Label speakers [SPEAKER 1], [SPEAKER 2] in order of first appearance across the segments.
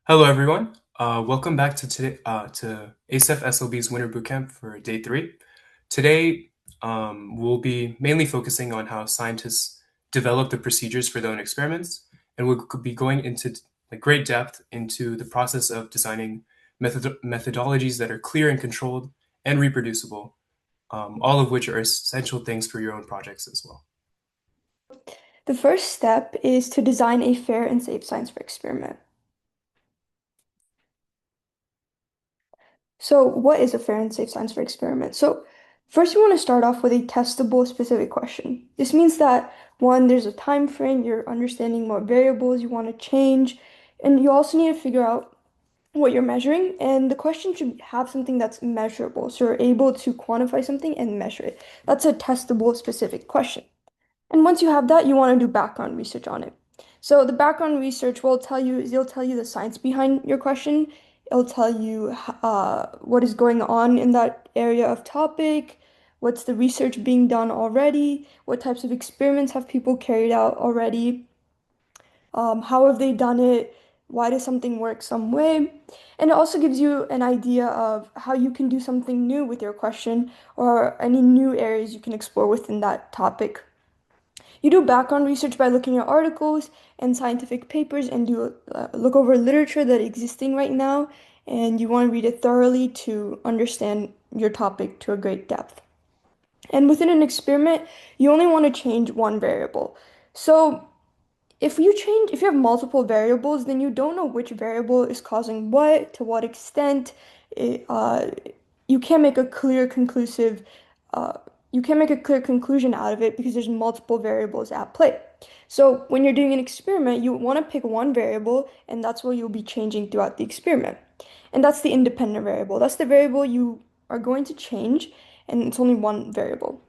[SPEAKER 1] Hello, everyone. Welcome back to today to ACEF SLB's Winter Bootcamp for day 3. Today, we'll be mainly focusing on how scientists develop the procedures for their own experiments, and we'll be going into great depth into the process of designing methodologies that are clear and controlled and reproducible, all of which are essential things for your own projects as well.
[SPEAKER 2] The first step is to design a fair and safe science fair experiment. So, what is a fair and safe science fair experiment? So, first you want to start off with a testable specific question. This means that one, there's a time frame, you're understanding what variables you want to change, and you also need to figure out what you're measuring, and the question should have something that's measurable. So you're able to quantify something and measure it. That's a testable specific question. And once you have that, you want to do background research on it. So the background research will tell you, it'll tell you the science behind your question. It'll tell you what is going on in that area of topic, what's the research being done already, what types of experiments have people carried out already, how have they done it, why does something work some way. And it also gives you an idea of how you can do something new with your question or any new areas you can explore within that topic. You do background research by looking at articles and scientific papers and do look over literature that is existing right now, and you want to read it thoroughly to understand your topic to a great depth. And within an experiment, you only want to change one variable. So if you have multiple variables, then you don't know which variable is causing what, to what extent. It, you can't make a clear conclusive, uh, you can't make a clear conclusion out of it because there's multiple variables at play. So when you're doing an experiment, you want to pick one variable, and that's what you'll be changing throughout the experiment. And that's the independent variable. That's the variable you are going to change, and it's only one variable.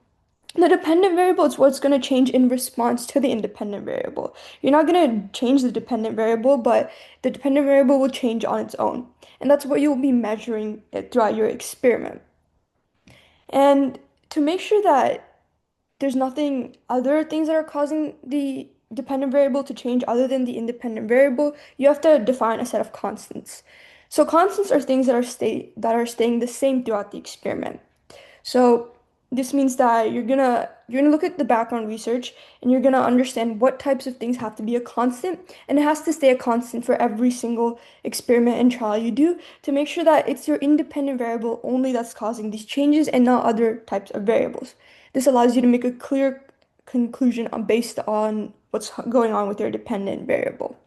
[SPEAKER 2] The dependent variable is what's going to change in response to the independent variable. You're not going to change the dependent variable, but the dependent variable will change on its own. And that's what you'll be measuring it throughout your experiment. And to make sure that there's nothing other things that are causing the dependent variable to change other than the independent variable, you have to define a set of constants. So constants are things that are staying the same throughout the experiment. So this means that you're gonna look at the background research and you're gonna understand what types of things have to be a constant, and it has to stay a constant for every single experiment and trial you do to make sure that it's your independent variable only that's causing these changes and not other types of variables. This allows you to make a clear conclusion based on what's going on with your dependent variable.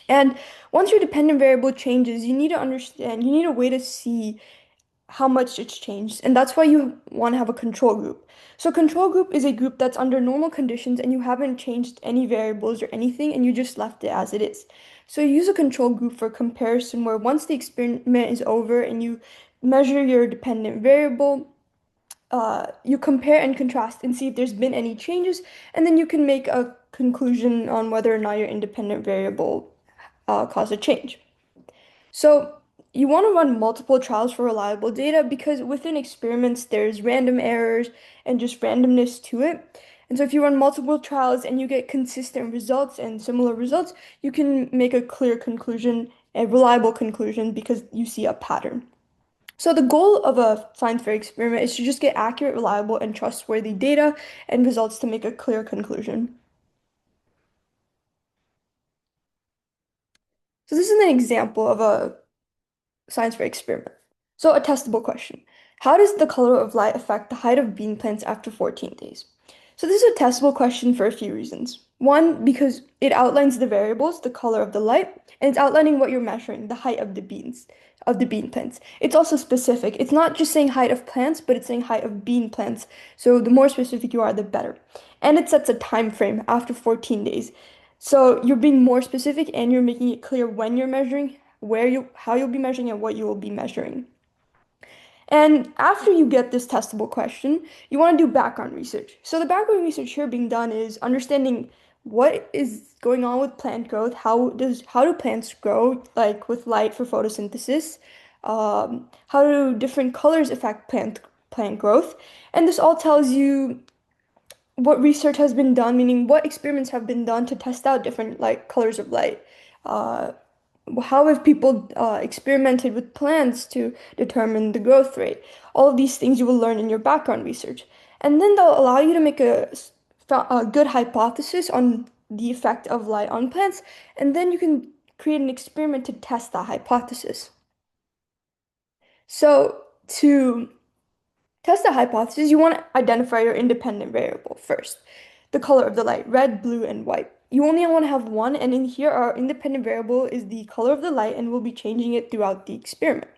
[SPEAKER 2] And once your dependent variable changes, you need a way to see how much it's changed. And that's why you want to have a control group. So control group is a group that's under normal conditions and you haven't changed any variables or anything and you just left it as it is. So you use a control group for comparison where once the experiment is over and you measure your dependent variable, you compare and contrast and see if there's been any changes, and then you can make a conclusion on whether or not your independent variable caused a change. So you want to run multiple trials for reliable data because within experiments, there's random errors and just randomness to it. And so if you run multiple trials and you get consistent results and similar results, you can make a clear conclusion, a reliable conclusion because you see a pattern. So the goal of a science fair experiment is to just get accurate, reliable, and trustworthy data and results to make a clear conclusion. So this is an example of a science fair experiment. So, a testable question. How does the color of light affect the height of bean plants after 14 days? So, this is a testable question for a few reasons. One, because it outlines the variables, the color of the light, and it's outlining what you're measuring, the height of the bean plants. It's also specific. It's not just saying height of plants, but it's saying height of bean plants. So, the more specific you are, the better. And it sets a time frame after 14 days. So, you're being more specific and you're making it clear when you're measuring, how you'll be measuring and what you will be measuring. And after you get this testable question, you want to do background research. So the background research here being done is understanding what is going on with plant growth, how do plants grow, like with light for photosynthesis, how do different colors affect plant growth, and this all tells you what research has been done, meaning what experiments have been done to test out different like colors of light. Uh, How have people experimented with plants to determine the growth rate? All of these things you will learn in your background research. And then they'll allow you to make a good hypothesis on the effect of light on plants, and then you can create an experiment to test that hypothesis. So to test the hypothesis, you want to identify your independent variable first. The color of the light, red, blue, and white. You only want to have one, and in here, our independent variable is the color of the light, and we'll be changing it throughout the experiment.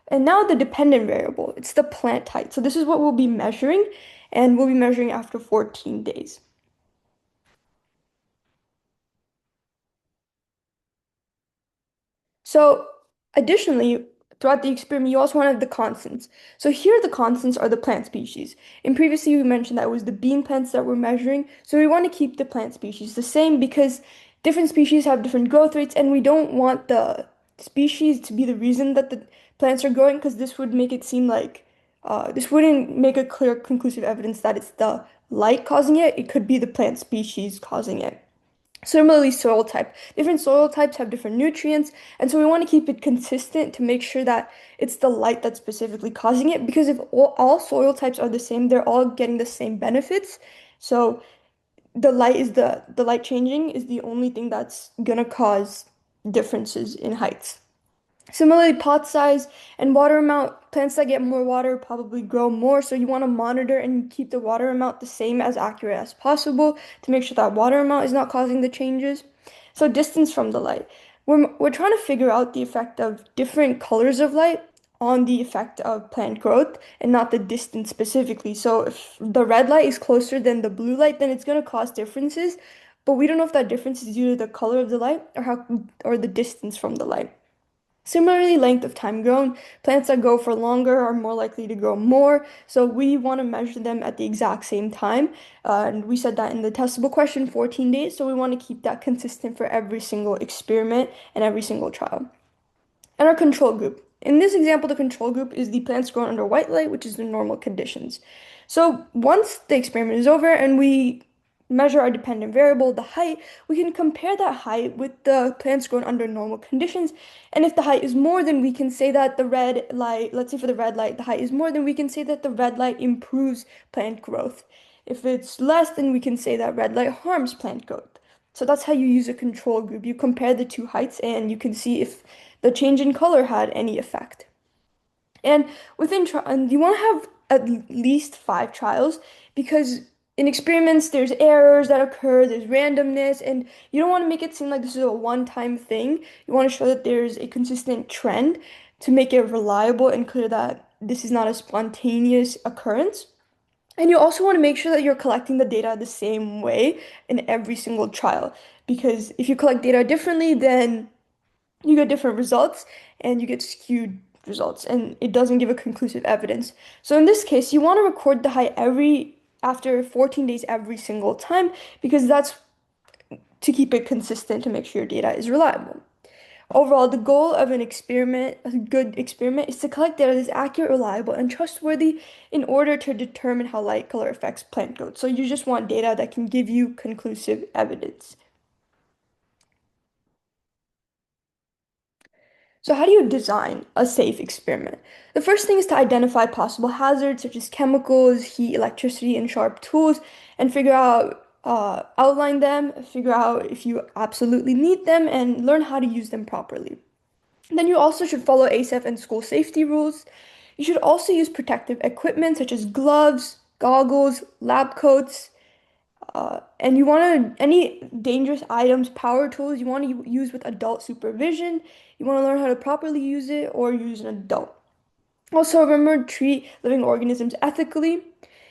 [SPEAKER 2] And now the dependent variable, it's the plant height. So this is what we'll be measuring, and we'll be measuring after 14 days. So additionally, throughout the experiment, you also want to have the constants. So here the constants are the plant species. And previously we mentioned that it was the bean plants that we're measuring. So we want to keep the plant species the same because different species have different growth rates, and we don't want the species to be the reason that the plants are growing because this would make it seem like this wouldn't make a clear conclusive evidence that it's the light causing it. It could be the plant species causing it. Similarly, soil type. Different soil types have different nutrients, and so we want to keep it consistent to make sure that it's the light that's specifically causing it. Because if all soil types are the same, they're all getting the same benefits. So the light changing is the only thing that's gonna cause differences in heights. Similarly, pot size and water amount, plants that get more water probably grow more, so you want to monitor and keep the water amount the same as accurate as possible to make sure that water amount is not causing the changes. So distance from the light. We're trying to figure out the effect of different colors of light on the effect of plant growth and not the distance specifically. So if the red light is closer than the blue light, then it's going to cause differences, but we don't know if that difference is due to the color of the light or the distance from the light. Similarly, length of time grown. Plants that grow for longer are more likely to grow more, so we want to measure them at the exact same time. And we said that in the testable question, 14 days, so we want to keep that consistent for every single experiment and every single trial. And our control group. In this example, the control group is the plants grown under white light, which is the normal conditions. So once the experiment is over and we measure our dependent variable, the height, we can compare that height with the plants grown under normal conditions. And if the height is more, then we can say that the red light, let's say for the red light, the height is more, then we can say that the red light improves plant growth. If it's less, then we can say that red light harms plant growth. So that's how you use a control group. You compare the two heights and you can see if the change in color had any effect. And and you want to have at least 5 trials because in experiments there's errors that occur, there's randomness, and you don't want to make it seem like this is a one-time thing. You want to show that there's a consistent trend to make it reliable and clear that this is not a spontaneous occurrence. And you also want to make sure that you're collecting the data the same way in every single trial because if you collect data differently, then you get different results and you get skewed results and it doesn't give a conclusive evidence. So in this case, you want to record the height every after 14 days every single time because that's to keep it consistent to make sure your data is reliable. Overall, the goal of an experiment, a good experiment, is to collect data that is accurate, reliable, and trustworthy in order to determine how light color affects plant growth. So you just want data that can give you conclusive evidence. So how do you design a safe experiment? The first thing is to identify possible hazards such as chemicals, heat, electricity, and sharp tools, and outline them, figure out if you absolutely need them, and learn how to use them properly. Then you also should follow ACEF and school safety rules. You should also use protective equipment such as gloves, goggles, lab coats, and you want to, any dangerous items, power tools, you want to use with adult supervision. You want to learn how to properly use it or use an adult. Also, remember to treat living organisms ethically.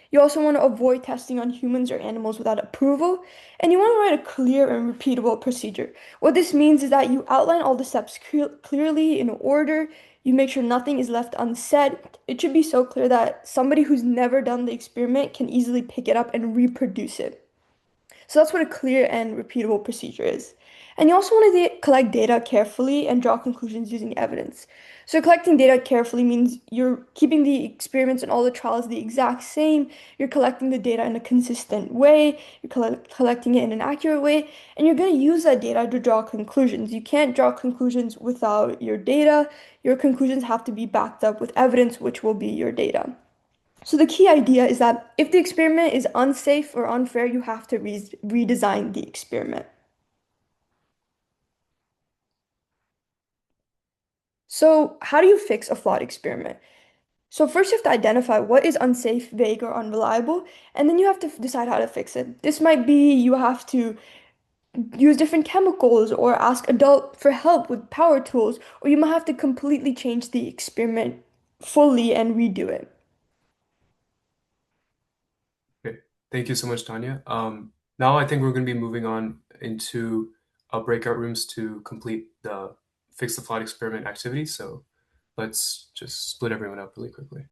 [SPEAKER 2] You also want to avoid testing on humans or animals without approval. And you want to write a clear and repeatable procedure. What this means is that you outline all the steps clearly in order. You make sure nothing is left unsaid. It should be so clear that somebody who's never done the experiment can easily pick it up and reproduce it. So that's what a clear and repeatable procedure is. And you also want to collect data carefully and draw conclusions using evidence. So collecting data carefully means you're keeping the experiments and all the trials the exact same. You're collecting the data in a consistent way. You're collecting it in an accurate way, and you're going to use that data to draw conclusions. You can't draw conclusions without your data. Your conclusions have to be backed up with evidence, which will be your data. So the key idea is that if the experiment is unsafe or unfair, you have to redesign the experiment. So how do you fix a flawed experiment? So first you have to identify what is unsafe, vague, or unreliable, and then you have to decide how to fix it. This might be you have to use different chemicals or ask adult for help with power tools, or you might have to completely change the experiment fully and redo it.
[SPEAKER 1] Okay. Thank you so much, Tanya. Now I think we're going to be moving on into breakout rooms to complete the fix the flawed experiment activity. So let's just split everyone up really quickly.